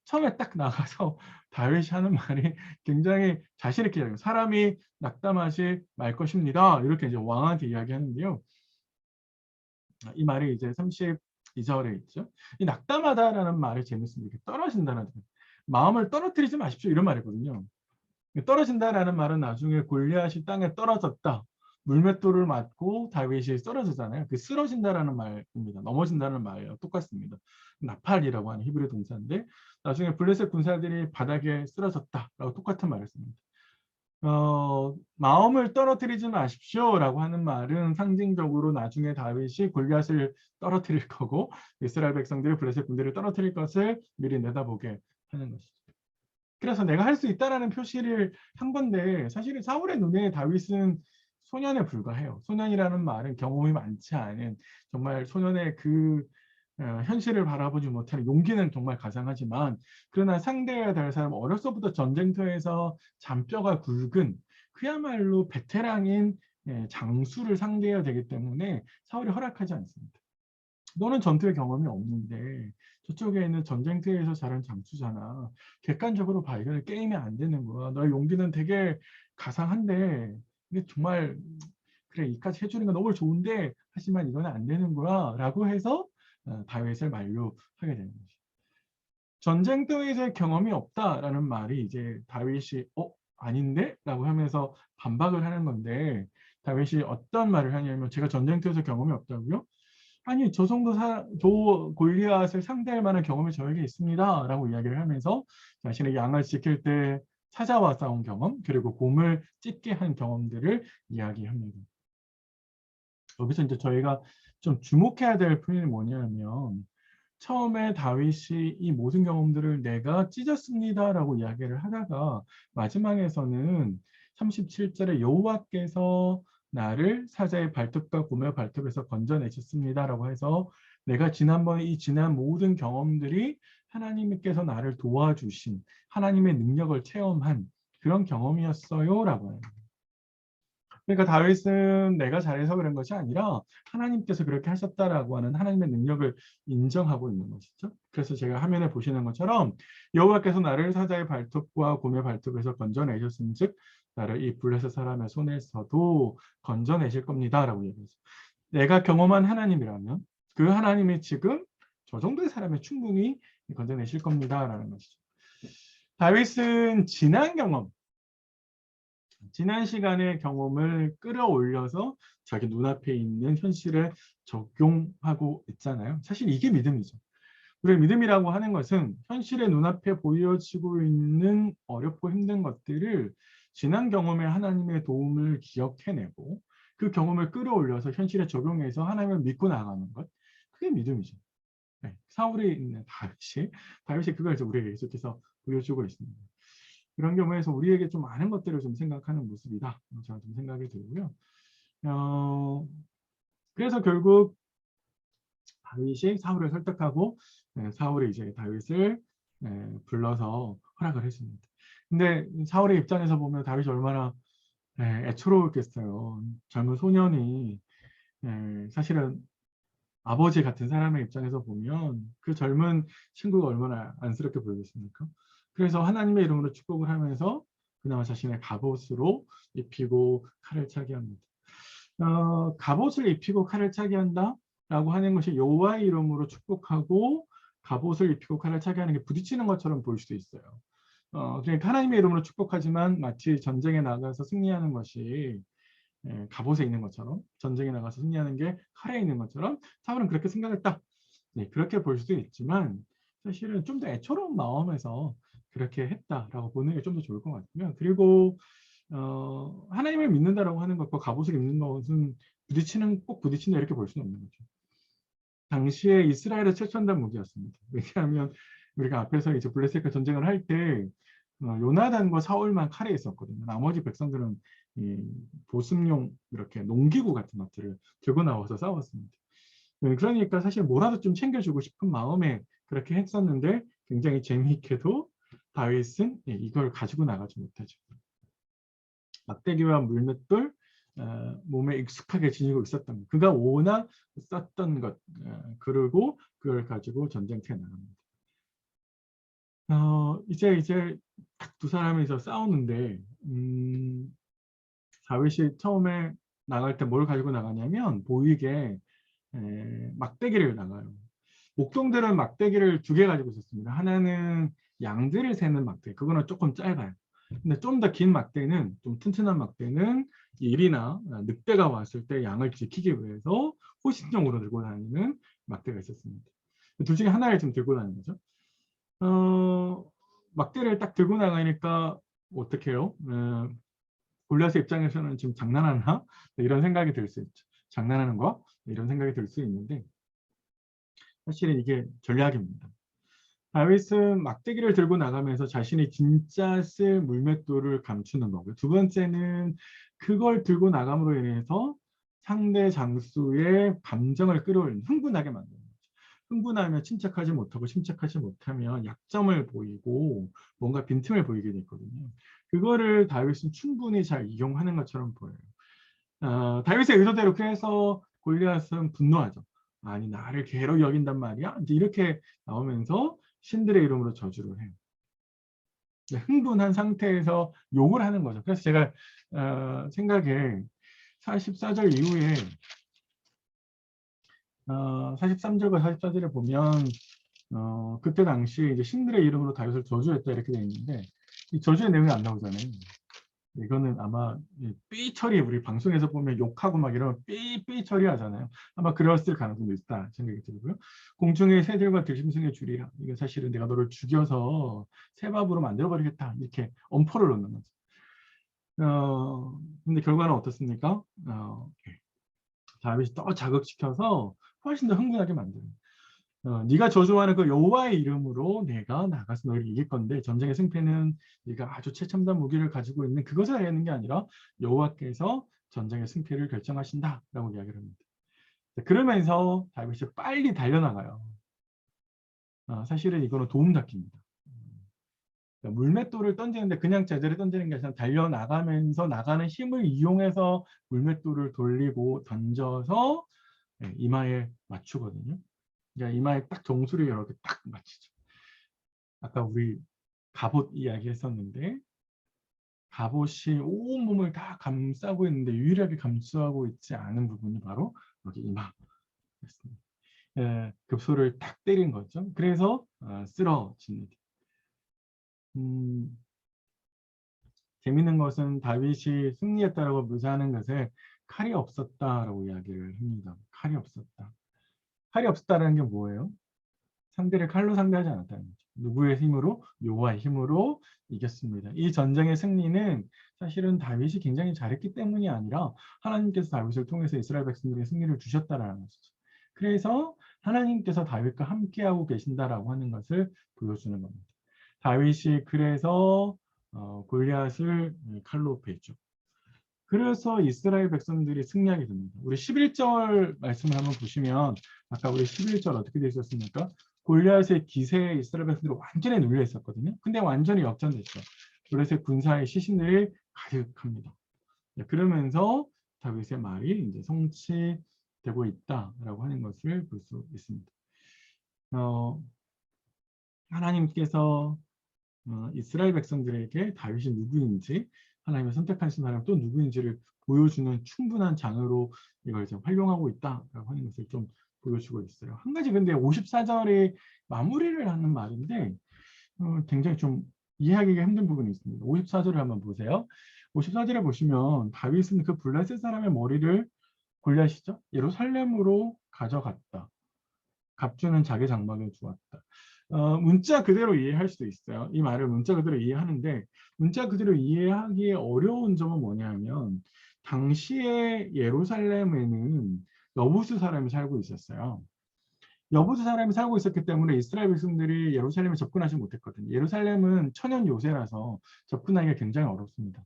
처음에 딱 나가서 다윗이 하는 말이 굉장히 자신 있게 이야기해요. 사람이 낙담하지 말 것입니다. 이렇게 이제 왕한테 이야기하는데요. 이 말이 이제 32절에 있죠. 이 낙담하다라는 말이 재밌습니다. 이렇게 떨어진다는 마음을 떨어뜨리지 마십시오. 이런 말이거든요. 떨어진다라는 말은 나중에 골리앗이 땅에 떨어졌다. 물맷돌을 맞고 다윗이 쓰러지잖아요. 그 쓰러진다라는 말입니다. 넘어진다는 말이랑 똑같습니다. 나팔이라고 하는 히브리 동사인데 나중에 블레셋 군사들이 바닥에 쓰러졌다라고 똑같은 말을 씁니다. 마음을 떨어뜨리지 마십시오라고 하는 말은 상징적으로 나중에 다윗이 골리앗을 떨어뜨릴 거고 이스라엘 백성들이 블레셋 군대를 떨어뜨릴 것을 미리 내다보게 하는 것이죠. 그래서 내가 할 수 있다라는 표시를 한 건데 사실은 사울의 눈에 다윗은 소년에 불과해요. 소년이라는 말은 경험이 많지 않은 정말 소년의 그 현실을 바라보지 못하는 용기는 정말 가상하지만 그러나 상대해야 될 사람은 어려서부터 전쟁터에서 잔뼈가 굵은 그야말로 베테랑인 장수를 상대해야 되기 때문에 사울이 허락하지 않습니다. 너는 전투의 경험이 없는데 저쪽에 있는 전쟁터에서 자란 장수잖아. 객관적으로 봐. 이거는 게임이 안 되는 거야. 너의 용기는 되게 가상한데 근데 정말 그래 이까지 해주는 건 너무 좋은데 하지만 이거는 안 되는 거야 라고 해서 다윗을 만류하게 되는 거죠. 전쟁터에서의 경험이 없다라는 말이 이제 다윗이 아닌데? 라고 하면서 반박을 하는 건데 다윗이 어떤 말을 하냐면 제가 전쟁터에서 경험이 없다고요? 아니 저 정도 골리앗을 상대할 만한 경험이 저에게 있습니다 라고 이야기를 하면서 자신의 양을 지킬 때 찾아와 싸운 경험 그리고 곰을 찢게 한 경험들을 이야기합니다. 여기서 이제 저희가 좀 주목해야 될 포인트는 뭐냐면 처음에 다윗이 이 모든 경험들을 내가 찢었습니다라고 이야기를 하다가 마지막에서는 37절에 여호와께서 나를 사자의 발톱과 곰의 발톱에서 건져내셨습니다라고 해서 내가 지난번에 이 지난 모든 경험들이 하나님께서 나를 도와주신 하나님의 능력을 체험한 그런 경험이었어요라고 해요. 그러니까 다윗은 내가 잘해서 그런 것이 아니라 하나님께서 그렇게 하셨다라고 하는 하나님의 능력을 인정하고 있는 것이죠. 그래서 제가 화면에 보시는 것처럼 여호와께서 나를 사자의 발톱과 곰의 발톱에서 건져내셨은즉 나를 이 블레셋 사람의 손에서도 건져내실 겁니다라고 얘기했어요. 내가 경험한 하나님이라면 그 하나님이 지금 저 정도의 사람을 충분히 건져내실 겁니다라는 것이죠. 다윗은 지난 시간의 경험을 끌어올려서 자기 눈앞에 있는 현실에 적용하고 있잖아요. 사실 이게 믿음이죠. 우리 믿음이라고 하는 것은 현실의 눈앞에 보여지고 있는 어렵고 힘든 것들을 지난 경험에 하나님의 도움을 기억해내고 그 경험을 끌어올려서 현실에 적용해서 하나님을 믿고 나가는 것. 그게 믿음이죠. 네, 사울이 있는 다윗이 그걸 이제 우리에게 계속해서 보여주고 있습니다. 이런 경우에서 우리에게 좀 많은 것들을 좀 생각하는 모습이다. 저는 좀 생각이 들고요. 그래서 결국 다윗이 사울을 설득하고 사울이 이제 다윗을 불러서 허락을 했습니다. 근데 사울의 입장에서 보면 다윗이 얼마나 애처로웠겠어요. 젊은 소년이 사실은 아버지 같은 사람의 입장에서 보면 그 젊은 친구가 얼마나 안쓰럽게 보이겠습니까? 그래서 하나님의 이름으로 축복을 하면서 그나마 자신의 갑옷으로 입히고 칼을 차게 합니다. 갑옷을 입히고 칼을 차게 한다라고 하는 것이 여호와의 이름으로 축복하고 갑옷을 입히고 칼을 차게 하는 게 부딪히는 것처럼 보일 수도 있어요. 그러니까 하나님의 이름으로 축복하지만 마치 전쟁에 나가서 승리하는 것이 갑옷에 있는 것처럼, 전쟁에 나가서 승리하는 게 칼에 있는 것처럼 사울은 그렇게 생각했다. 네, 그렇게 볼 수도 있지만 사실은 좀 더 애처로운 마음에서 그렇게 했다라고 보는 게 좀 더 좋을 것 같고요. 그리고 하나님을 믿는다라고 하는 것과 갑옷을 입는 것은 꼭 부딪힌다 이렇게 볼 수는 없는 거죠. 당시에 이스라엘의 최첨단 무기였습니다. 왜냐하면 우리가 앞에서 이제 블레셋과 전쟁을 할 때 요나단과 사울만 칼에 있었거든요. 나머지 백성들은 이 보습용 이렇게 농기구 같은 것들을 들고 나와서 싸웠습니다. 그러니까 사실 뭐라도 좀 챙겨주고 싶은 마음에 그렇게 했었는데 굉장히 재미있게도 다윗은 이걸 가지고 나가지 못하죠. 막대기와 물맷돌 몸에 익숙하게 지니고 있었던 것. 그가 워낙 썼던 것 그리고 그걸 가지고 전쟁터에 나갑니다. 이제 두 사람이서 싸우는데 다윗이 처음에 나갈 때 뭘 가지고 나가냐면 보이게 막대기를 나가요. 목동들은 막대기를 2개 가지고 있었습니다. 하나는 양들을 세는 막대기, 그거는 조금 짧아요. 근데 좀 더 긴 막대는, 좀 튼튼한 막대는 일이나 늑대가 왔을 때 양을 지키기 위해서 호신용으로 들고 다니는 막대가 있었습니다. 둘 중에 하나를 좀 들고 다니는 거죠. 막대를 딱 들고 나가니까 어떻게 해요? 골리앗의 입장에서는 지금 장난하나? 이런 생각이 들 수 있죠. 장난하는 거? 이런 생각이 들 수 있는데 사실은 이게 전략입니다. 다윗은 막대기를 들고 나가면서 자신이 진짜 쓸 물맷돌을 감추는 거고요. 두 번째는 그걸 들고 나감으로 인해서 상대 장수의 감정을 끌어올리는, 흥분하게 만드는 거죠. 흥분하면 침착하지 못하고 침착하지 못하면 약점을 보이고 뭔가 빈틈을 보이게 되거든요. 그거를 다윗은 충분히 잘 이용하는 것처럼 보여요. 다윗의 의도대로 그래서 골리앗은 분노하죠. 아니 나를 개로 여긴단 말이야? 이제 이렇게 나오면서 신들의 이름으로 저주를 해요. 흥분한 상태에서 욕을 하는 거죠. 그래서 제가 생각에 44절 이후에 43절과 44절에 보면 그때 당시 이제 신들의 이름으로 다윗을 저주했다 이렇게 되어 있는데 이 저주의 내용이 안 나오잖아요. 이거는 아마 삐 처리, 우리 방송에서 보면 욕하고 막 이러면 삐 처리하잖아요. 아마 그랬을 가능성도 있다 생각이 들고요. 공중의 새들과 들짐승의 줄이라. 이게 사실은 내가 너를 죽여서 새밥으로 만들어버리겠다. 이렇게 엄포를 놓는 거죠. 근데 결과는 어떻습니까? 다윗이 더 자극시켜서 훨씬 더 흥분하게 만드는. 네가 저주하는 그 여호와의 이름으로 내가 나가서 너를 이길 건데 전쟁의 승패는 네가 아주 최첨단 무기를 가지고 있는 그것을 하는 게 아니라 여호와께서 전쟁의 승패를 결정하신다라고 이야기를 합니다. 그러면서 다윗이 빨리 달려나가요. 사실은 이거는 도움닫기입니다. 물맷돌을 던지는데 그냥 제대로 던지는 게 아니라 달려나가면서 나가는 힘을 이용해서 물맷돌을 돌리고 던져서 이마에 맞추거든요. 그러니까 이마에 딱 정수리 이렇게 딱 맞추죠. 아까 우리 갑옷 이야기 했었는데 갑옷이 온몸을 다 감싸고 있는데 유일하게 감싸고 있지 않은 부분이 바로 여기 이마였습니다. 급소를 딱 때린 거죠. 그래서 쓰러집니다. 재밌는 것은 다윗이 승리했다라고 묘사하는 것에 칼이 없었다라고 이야기를 합니다. 칼이 없었다. 칼이 없었다는 게 뭐예요? 상대를 칼로 상대하지 않았다는 거죠. 누구의 힘으로? 여호와의 힘으로 이겼습니다. 이 전쟁의 승리는 사실은 다윗이 굉장히 잘했기 때문이 아니라 하나님께서 다윗을 통해서 이스라엘 백성들에게 승리를 주셨다라는 것이죠. 그래서 하나님께서 다윗과 함께하고 계신다라고 하는 것을 보여주는 겁니다. 다윗이 그래서 골리앗을 칼로 베죠. 그래서 이스라엘 백성들이 승리하게 됩니다. 우리 11절 말씀을 한번 보시면 아까 우리 11절 어떻게 되어 있었습니까? 골리앗의 기세에 이스라엘 백성들이 완전히 눌려 있었거든요. 근데 완전히 역전됐죠. 골리앗의 군사의 시신들이 가득합니다. 그러면서 다윗의 말이 이제 성취되고 있다라고 하는 것을 볼 수 있습니다. 하나님께서 이스라엘 백성들에게 다윗이 누구인지, 하나님의 선택하신 사람 또 누구인지를 보여주는 충분한 장으로 이걸 이제 활용하고 있다라고 하는 것을 좀 보여주고 있어요. 한 가지 근데 54절에 마무리를 하는 말인데 굉장히 좀 이해하기가 힘든 부분이 있습니다. 54절을 한번 보세요. 54절에 보시면 다윗은 그 블레셋 사람의 머리를 골리앗이죠. 예루살렘으로 가져갔다. 갑주는 자기 장막에 주었다. 문자 그대로 이해할 수도 있어요. 이 말을 문자 그대로 이해하는데 문자 그대로 이해하기에 어려운 점은 뭐냐면 당시에 예루살렘에는 여부수 사람이 살고 있었어요. 여부수 사람이 살고 있었기 때문에 이스라엘 백성들이 예루살렘에 접근하지 못했거든요. 예루살렘은 천연 요새라서 접근하기가 굉장히 어렵습니다.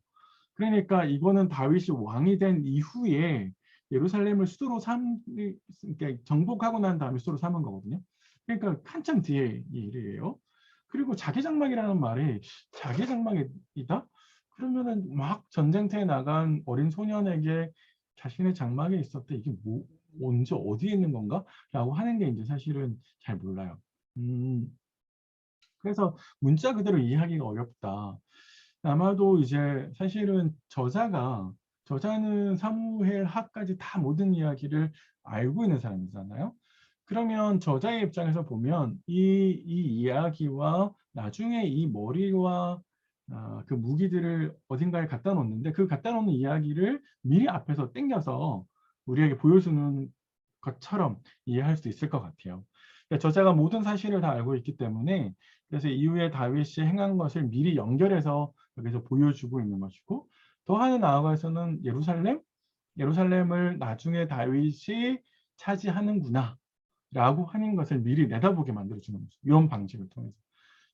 그러니까 이거는 다윗이 왕이 된 이후에 예루살렘을 수도로 그러니까 정복하고 난 다음에 수도로 삼은 거거든요. 그러니까 한참 뒤에 일이에요. 그리고 자기 장막이라는 말이 자기 장막이다? 그러면은 막 전쟁터에 나간 어린 소년에게 자신의 장막에 있었대. 이게 뭐 언제 어디에 있는 건가? 라고 하는 게 이제 사실은 잘 몰라요. 그래서 문자 그대로 이해하기가 어렵다. 아마도 이제 사실은 저자는 사무엘 하까지 다 모든 이야기를 알고 있는 사람이잖아요. 그러면 저자의 입장에서 보면 이 이야기와 나중에 이 머리와 그 무기들을 어딘가에 갖다 놓는데 그 갖다 놓는 이야기를 미리 앞에서 땡겨서 우리에게 보여주는 것처럼 이해할 수 있을 것 같아요. 그러니까 저자가 모든 사실을 다 알고 있기 때문에 그래서 이후에 다윗이 행한 것을 미리 연결해서 여기서 보여주고 있는 것이고 더 하나 나아가서는 예루살렘을 나중에 다윗이 차지하는구나 라고 하는 것을 미리 내다보게 만들어주는 거죠. 이런 방식을 통해서.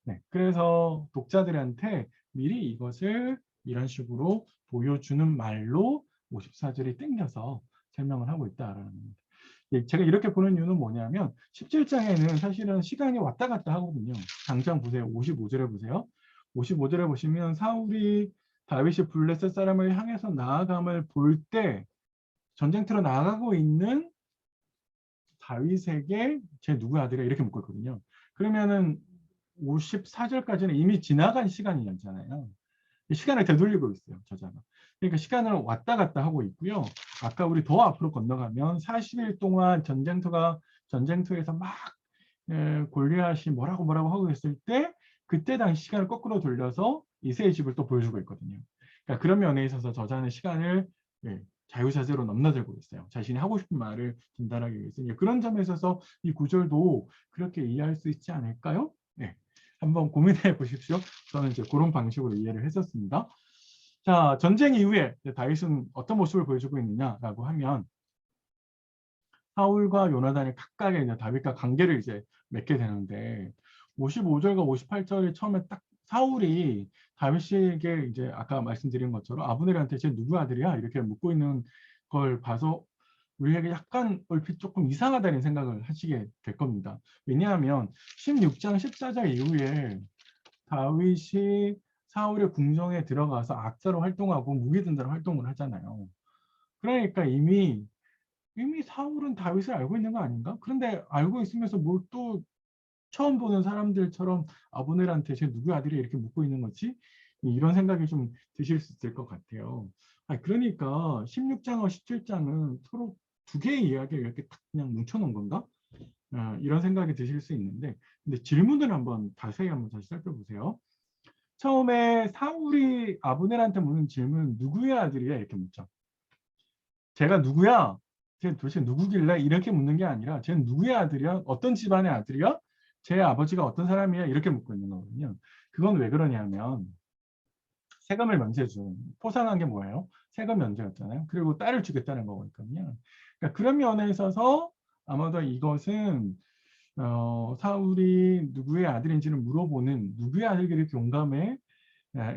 네, 그래서 독자들한테 미리 이것을 이런 식으로 보여주는 말로 54절이 땡겨서 설명을 하고 있다라는 겁니다. 제가 이렇게 보는 이유는 뭐냐면 17장에는 사실은 시간이 왔다 갔다 하거든요. 당장 보세요. 55절에 보세요. 55절에 보시면 사울이 다윗이 블레셋 사람을 향해서 나아감을 볼 때 전쟁터로 나아가고 있는 다윗에게 제 누구 아들이야 이렇게 묻고 있거든요. 그러면은 54절까지는 이미 지나간 시간이었잖아요. 시간을 되돌리고 있어요, 저자가. 그러니까 시간을 왔다 갔다 하고 있고요. 아까 우리 더 앞으로 건너가면 40일 동안 전쟁터에서 막 골리앗이 뭐라고 하고 있을 때 그때 당시 시간을 거꾸로 돌려서 이새의 집을 또 보여주고 있거든요. 그러니까 그런 면에 있어서 저자는 시간을 자유자재로 넘나들고 있어요. 자신이 하고 싶은 말을 전달하기 위해서. 그런 점에 있어서 이 구절도 그렇게 이해할 수 있지 않을까요? 네. 한번 고민해 보십시오. 저는 이제 그런 방식으로 이해를 했었습니다. 자, 전쟁 이후에 다윗은 어떤 모습을 보여주고 있느냐라고 하면 사울과 요나단이 각각의 이제 다윗과 관계를 이제 맺게 되는데 55절과 58절에 처음에 딱 사울이 다윗에게 이제 아까 말씀드린 것처럼 아브넬한테 쟤 누구 아들이야? 이렇게 묻고 있는 걸 봐서 우리에게 약간 얼핏 조금 이상하다는 생각을 하시게 될 겁니다. 왜냐하면 16장 14절 이후에 다윗이 사울의 궁정에 들어가서 악사로 활동하고 무기든다로 활동을 하잖아요. 그러니까 이미 사울은 다윗을 알고 있는 거 아닌가? 그런데 알고 있으면서 뭘 또 처음 보는 사람들처럼 아브넬한테 쟤 누구 아들이 이렇게 묻고 있는 거지? 이런 생각이 좀 드실 수 있을 것 같아요. 그러니까 16장과 17장은 서로 두 개의 이야기를 이렇게 딱 그냥 뭉쳐놓은 건가? 이런 생각이 드실 수 있는데 근데 질문을 한번 자세히 한번 다시 살펴보세요. 처음에 사울이 아브넬한테 묻는 질문은 누구의 아들이야? 이렇게 묻죠. 제가 누구야? 쟤 도대체 누구길래? 이렇게 묻는 게 아니라 쟤는 누구의 아들이야? 어떤 집안의 아들이야? 제 아버지가 어떤 사람이야? 이렇게 묻고 있는 거거든요. 그건 왜 그러냐면 세금을 면제준 포상한 게 뭐예요? 세금 면제였잖아요. 그리고 딸을 주겠다는 거거든요. 그러니까 그런 면에 있어서 아마도 이것은 사울이 누구의 아들인지를 물어보는 누구의 아들이 이렇게 용감해?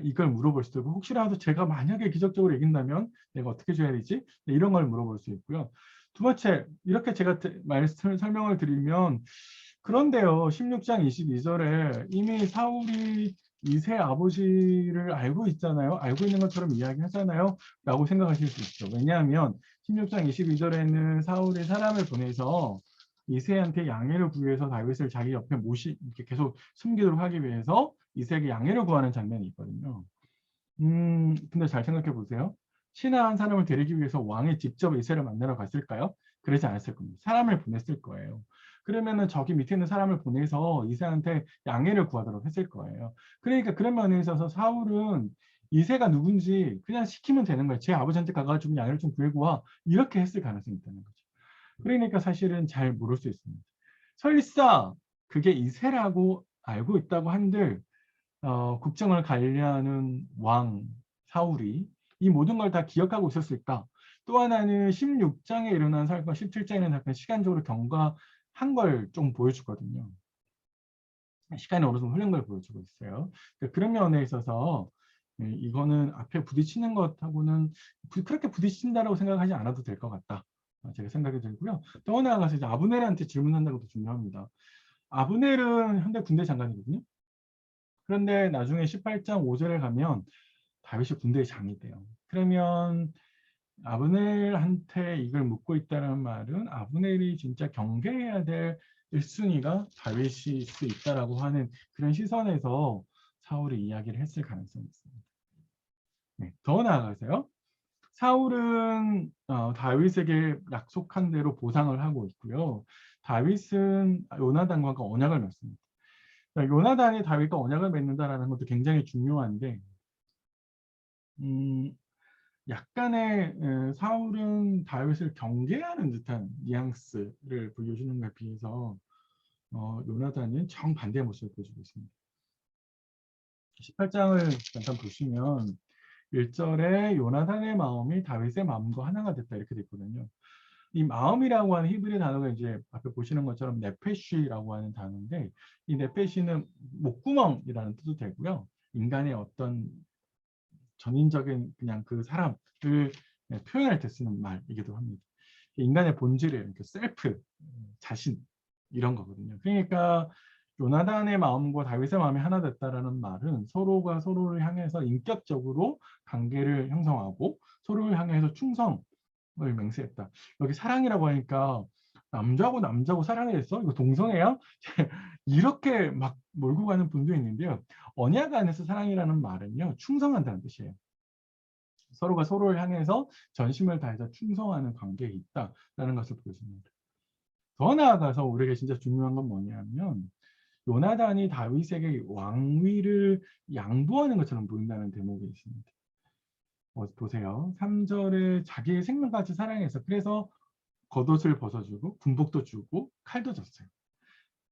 이걸 물어볼 수도 있고 혹시라도 제가 만약에 기적적으로 이긴다면 내가 어떻게 줘야 되지? 네, 이런 걸 물어볼 수 있고요. 두 번째, 이렇게 제가 설명을 드리면 그런데요. 16장 22절에 이미 사울이 이세 아버지를 알고 있잖아요. 알고 있는 것처럼 이야기하잖아요. 라고 생각하실 수 있죠. 왜냐하면 16장 22절에는 사울이 사람을 보내서 이세한테 양해를 구해서 다윗을 자기 옆에 이렇게 계속 숨기도록 하기 위해서 이세에게 양해를 구하는 장면이 있거든요. 근데 잘 생각해 보세요. 신하 한 사람을 데리기 위해서 왕이 직접 이세를 만나러 갔을까요? 그러지 않았을 겁니다. 사람을 보냈을 거예요. 그러면은 저기 밑에 있는 사람을 보내서 이세한테 양해를 구하도록 했을 거예요. 그러니까 그런 면에 있어서 사울은 이세가 누군지 그냥 시키면 되는 거예요. 제 아버지한테 가가지고 양해를 좀 구해고 와. 이렇게 했을 가능성이 있다는 거죠. 그러니까 사실은 잘 모를 수 있습니다. 설사 그게 이세라고 알고 있다고 한들 국정을 관리하는 왕 사울이 이 모든 걸 다 기억하고 있었을까? 또 하나는 16장에 일어난 사건, 17장에 일어난 사건 시간적으로 경과한 걸 좀 보여주거든요. 시간이 어느 정도 흐른 걸 보여주고 있어요. 그러니까 그런 면에 있어서 이거는 앞에 부딪히는 것하고는 그렇게 부딪힌다라고 생각하지 않아도 될 것 같다. 제가 생각이 들고요. 또 나아가서 이제 아브넬한테 질문한다는 것도 중요합니다. 아브넬은 현대 군대 장관이거든요. 그런데 나중에 18장 5절에 가면 다윗이 군대의 장이 돼요. 그러면 아브넬한테 이걸 묻고 있다는 말은 아브넬이 진짜 경계해야 될 1순위가 다윗일 수 있다라고 하는 그런 시선에서 사울이 이야기를 했을 가능성이 있습니다. 네, 더 나아가서요. 사울은 다윗에게 약속한 대로 보상을 하고 있고요. 다윗은 요나단과 언약을 맺습니다. 요나단이 다윗과 언약을 맺는다라는 것도 굉장히 중요한데 약간의 사울은 다윗을 경계하는 듯한 뉘앙스를 보여주는 것에 비해서 요나단은 정반대의 모습을 보여주고 있습니다. 18장을 잠깐 보시면 1절에 요나단의 마음이 다윗의 마음과 하나가 됐다 이렇게 됐거든요. 이 마음이라고 하는 히브리 단어가 이제 앞에 보시는 것처럼 네페시라고 하는 단어인데 이 네페시는 목구멍이라는 뜻도 되고요. 인간의 어떤 전인적인 그냥 그 사람을 표현할 때 쓰는 말이기도 합니다. 인간의 본질을 이렇게 셀프, 자신 이런 거거든요. 그러니까 요나단의 마음과 다윗의 마음이 하나 됐다라는 말은 서로가 서로를 향해서 인격적으로 관계를 형성하고 서로를 향해서 충성을 맹세했다. 여기 사랑이라고 하니까 남자하고 사랑했어? 이거 동성애야? 이렇게 막 몰고 가는 분도 있는데요. 언약 안에서 사랑이라는 말은요, 충성한다는 뜻이에요. 서로가 서로를 향해서 전심을 다해서 충성하는 관계에 있다라는 것을 보여줍니다. 더 나아가서 우리에게 진짜 중요한 건 뭐냐면 요나단이 다윗에게 왕위를 양보하는 것처럼 보인다는 대목이 있습니다. 보세요. 3절에 자기의 생명까지 사랑해서 그래서 겉옷을 벗어주고 군복도 주고 칼도 줬어요.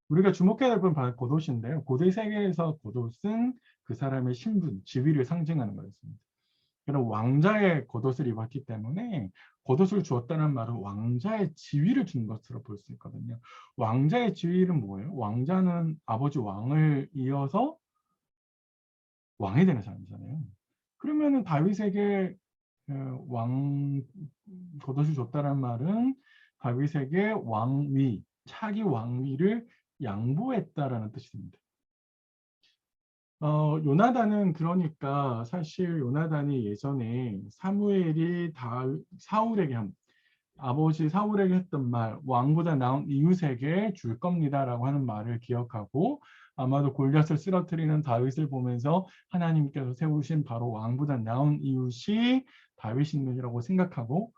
우리가 주목해야 될 건 바로 겉옷인데요. 고대 세계에서 겉옷은 그 사람의 신분, 지위를 상징하는 거였습니다. 그런 왕자의 겉옷을 입었기 때문에 겉옷을 주었다는 말은 왕자의 지위를 준 것으로 볼 수 있거든요. 왕자의 지위는 뭐예요? 왕자는 아버지 왕을 이어서 왕이 되는 사람이잖아요. 그러면은 다윗에게 왕 겉옷을 줬다는 말은 다윗에게 왕위, 차기 왕위를 양보했다라는 뜻이 됩니다. 요나단은 그러니까 사실 요나단이 예전에 사무엘이 사울에게 아버지 사울에게 했던 말 왕보다 나은 이웃에게 줄 겁니다라고 하는 말을 기억하고 아마도 골리앗을 쓰러뜨리는 다윗을 보면서 하나님께서 세우신 바로 왕보다 나은 이웃이 다윗이라고 생각하고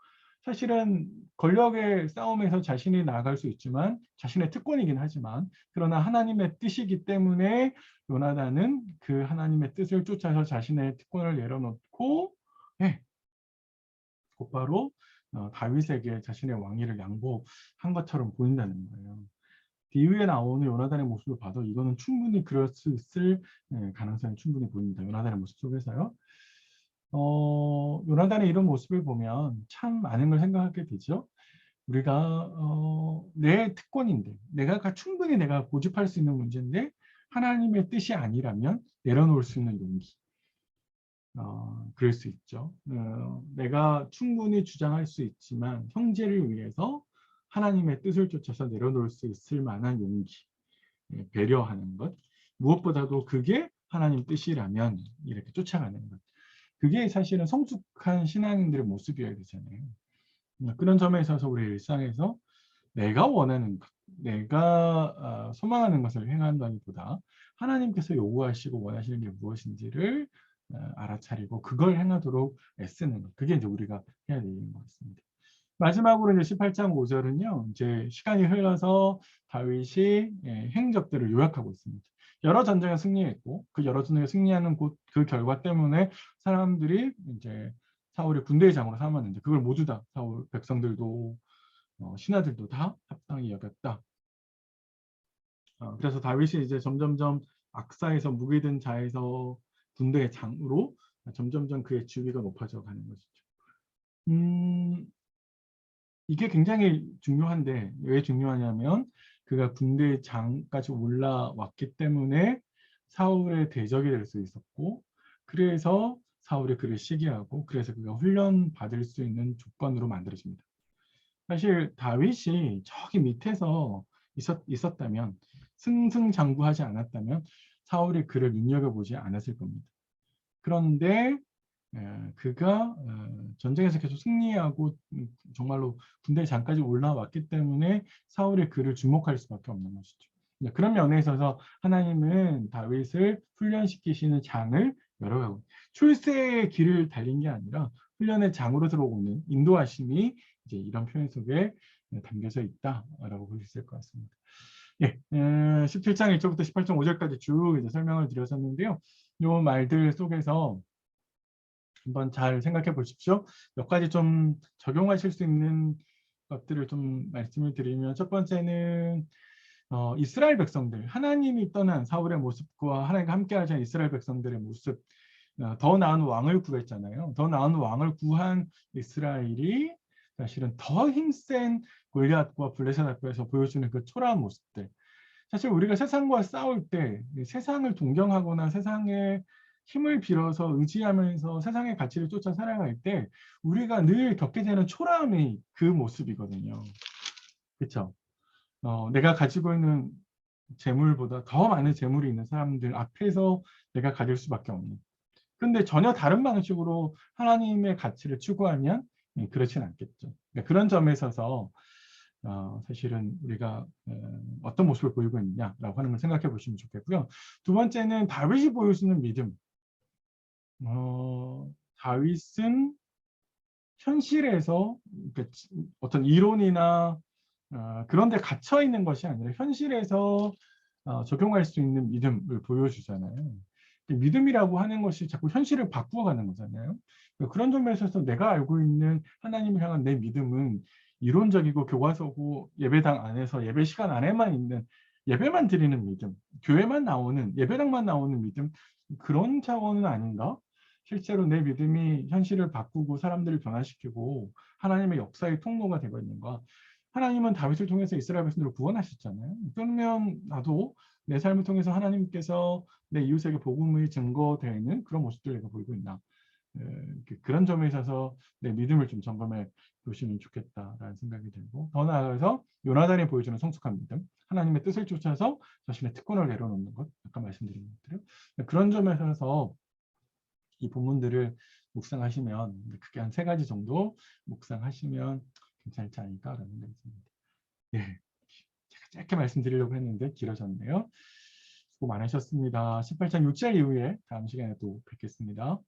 사실은 권력의 싸움에서 자신이 나아갈 수 있지만 자신의 특권이긴 하지만 그러나 하나님의 뜻이기 때문에 요나단은 그 하나님의 뜻을 쫓아서 자신의 특권을 내려놓고 곧바로 다윗에게 자신의 왕위를 양보한 것처럼 보인다는 거예요. 뒤에 나오는 요나단의 모습을 봐도 이거는 충분히 그럴 수 있을 가능성이 충분히 보입니다. 요나단의 모습 속에서요. 요나단의 이런 모습을 보면 참 많은 걸 생각하게 되죠. 우리가 내 특권인데 충분히 내가 고집할 수 있는 문제인데 하나님의 뜻이 아니라면 내려놓을 수 있는 용기. 그럴 수 있죠. 내가 충분히 주장할 수 있지만 형제를 위해서 하나님의 뜻을 쫓아서 내려놓을 수 있을 만한 용기, 배려하는 것. 무엇보다도 그게 하나님 뜻이라면 이렇게 쫓아가는 것. 그게 사실은 성숙한 신앙인들의 모습이어야 되잖아요. 그런 점에 있어서 우리 일상에서 내가 원하는 것, 내가 소망하는 것을 행한다기보다 하나님께서 요구하시고 원하시는 게 무엇인지를 알아차리고 그걸 행하도록 애쓰는 것. 그게 이제 우리가 해야 되는 것 같습니다. 마지막으로 이제 18장 5절은요. 이제 시간이 흘러서 다윗이 행적들을 요약하고 있습니다. 여러 전쟁에 승리했고 그 여러 전쟁에 승리하는 그 결과 때문에 사람들이 이제 사울의 군대의 장으로 삼았는데 그걸 모두 다 사울 백성들도 신하들도 다 합당히 여겼다. 그래서 다윗이 이제 점점점 악사에서 무기 든 자에서 군대의 장으로 점점점 그의 지위가 높아져 가는 것이죠. 이게 굉장히 중요한데 왜 중요하냐면 그가 군대 장까지 올라왔기 때문에 사울의 대적이 될 수 있었고 그래서 사울이 그를 시기하고 그래서 그가 훈련 받을 수 있는 조건으로 만들어집니다. 사실 다윗이 저기 밑에서 있었다면 승승장구하지 않았다면 사울이 그를 눈여겨보지 않았을 겁니다. 그런데 그가 전쟁에서 계속 승리하고 정말로 군대 장까지 올라왔기 때문에 사울이 그를 주목할 수밖에 없는 것이죠. 그런 면에 있어서 하나님은 다윗을 훈련시키시는 장을 여러 가지 출세의 길을 달린 게 아니라 훈련의 장으로 들어오는 인도하심이 이제 이런 표현 속에 담겨져 있다라고 볼 수 있을 것 같습니다. 예, 17장 1절부터 18장 5절까지 쭉 이제 설명을 드렸었는데요. 이 말들 속에서 한번 잘 생각해 보십시오. 몇 가지 좀 적용하실 수 있는 것들을 좀 말씀을 드리면 첫 번째는 이스라엘 백성들, 하나님이 떠난 사울의 모습과 하나님과 함께하지 않은 이스라엘 백성들의 모습, 더 나은 왕을 구했잖아요. 더 나은 왕을 구한 이스라엘이 사실은 더 힘센 골리앗과 블레셋 앞에서 보여주는 그 초라한 모습들. 사실 우리가 세상과 싸울 때 세상을 동경하거나 세상의 힘을 빌어서 의지하면서 세상의 가치를 쫓아 살아갈 때 우리가 늘 겪게 되는 초라함이 그 모습이거든요. 그렇죠? 내가 가지고 있는 재물보다 더 많은 재물이 있는 사람들 앞에서 내가 가질 수밖에 없는. 근데 전혀 다른 방식으로 하나님의 가치를 추구하면 그렇진 않겠죠. 그러니까 그런 점에 있어서 사실은 우리가 어떤 모습을 보이고 있느냐라고 하는 걸 생각해 보시면 좋겠고요. 두 번째는 다윗이 보여주는 믿음. 다윗은 현실에서 그러니까 어떤 이론이나 그런 데 갇혀 있는 것이 아니라 현실에서 적용할 수 있는 믿음을 보여주잖아요. 믿음이라고 하는 것이 자꾸 현실을 바꾸어가는 거잖아요. 그런 점에서 내가 알고 있는 하나님을 향한 내 믿음은 이론적이고 교과서고 예배당 안에서 예배 시간 안에만 있는 예배만 드리는 믿음, 교회만 나오는 예배당만 나오는 믿음 그런 차원은 아닌가? 실제로 내 믿음이 현실을 바꾸고 사람들을 변화시키고 하나님의 역사의 통로가 되고 있는가? 하나님은 다윗을 통해서 이스라엘 백성들을 구원하셨잖아요. 그러면 나도 내 삶을 통해서 하나님께서 내 이웃에게 복음의 증거되는 그런 모습들을 내가 보이고 있나. 그런 점에 있어서 내 믿음을 좀 점검해 보시면 좋겠다라는 생각이 들고 더 나아가서 요나단이 보여주는 성숙한 믿음, 하나님의 뜻을 쫓아서 자신의 특권을 내려놓는 것, 아까 말씀드린 것들을 그런 점에서 이 본문들을 묵상하시면 크게 한 3가지 정도 묵상하시면 괜찮지 않을까라는 생각이 듭니다. 네, 제가 짧게 말씀드리려고 했는데 길어졌네요. 수고 많으셨습니다. 18장 6절 이후에 다음 시간에 또 뵙겠습니다.